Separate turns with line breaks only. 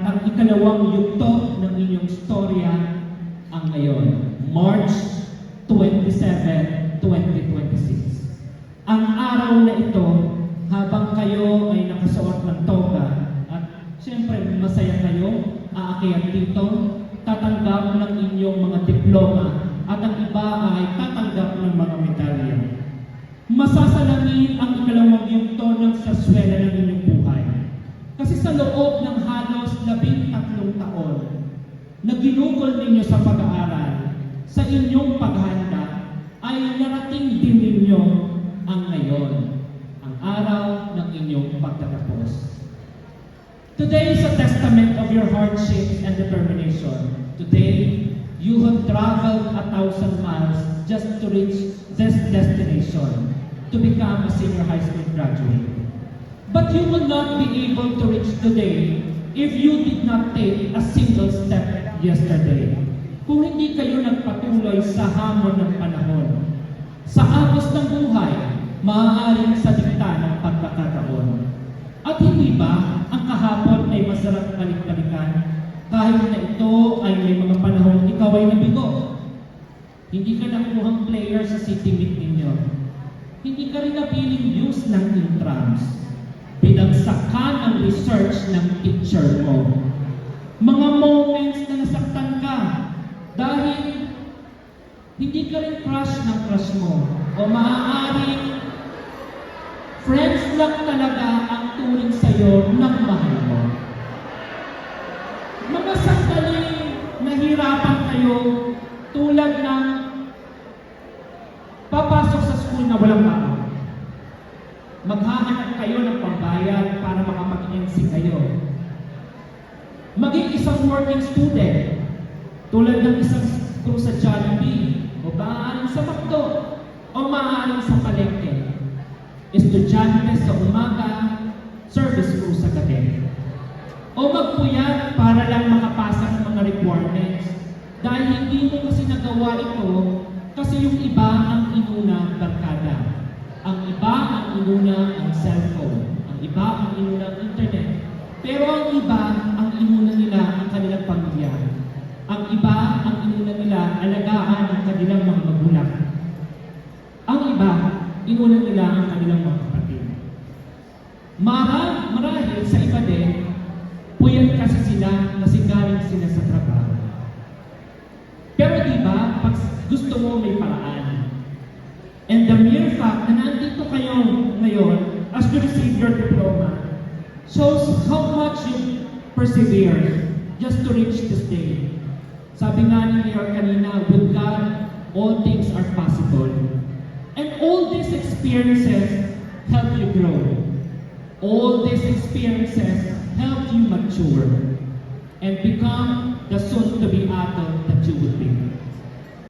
ang ikalawang yugto ng inyong storya ang ngayon, March 27, 2026. Ang araw na ito, habang kayo ay nakasuot ng toga at siyempre masaya kayo, aakyat dito, tatanggap ng inyong mga diploma at ang iba ay tatanggap ng mga medalya. Masasalamin ang ikalawang yugto ng saswela ng inyong buhay. Kasi sa loob ng halos 13 taon na ginugol ninyo sa pag-aaral, sa inyong paghanda, ay narating din ninyo ang ngayon, ang araw ng inyong pagtatapos. Today is a testament of your hardship and determination. Today, you have traveled 1,000 miles just to reach this destination, to become a senior high school graduate. But you will not be able to reach today if you did not take a single step yesterday. Kung hindi kayo nagpatuloy sa hamon ng panahon, sa agos ng buhay, maaaring sa dikta ng pagkakataon. At hindi ba ang kahapon ay masarap balik-balikan kahit na ito ay may mga panahon ikaw ay nabigo? Hindi ka nakuhang player sa city meet ninyo. Hindi ka rin napiling news ng intrams. Binagsak ka ng research ng teacher mo. Mga moments na nasaktan ka dahil hindi ka rin crush ng crush mo. O maaaring friends lang talaga ang turing sa'yo ng mahal mo. Mga sandaling nahirapan kayo tulad ng papasok sa school na walang baon. Maghahanap kayo ng pambayad para makapag-NC kayo. Maging isang working student, tulad ng isang crew sa Jollibee, o maaaring sa McDo, o maaaring sa palengke. Estudyante sa umaga, service crew sa gabi. O magpuyat para lang makapasa ng mga requirements dahil hindi mo kasi nagawa ito kasi yung iba ang inuna barkada. Ang iba ang inuna ang cellphone. Ang iba ang inuna ang internet. Pero ang iba ang inuna nila ang kanilang pamilya. Ang iba ang inuna nila alagaan ang kanilang mga magulang. Ang iba, inuna nila ang kanilang mga kapatid. Marahil sa iba din, puyat kasi sila kasi galing sila sa trabaho. Pero diba, pag gusto mo may paraan. And the mere fact na nandito kayo ngayon as you receive your diploma shows how much you persevere just to reach this day. Sabi nga ni Mayor kanina, with God, all things are possible. And all these experiences help you grow. All these experiences help you mature and become the soon-to-be adult that you would be.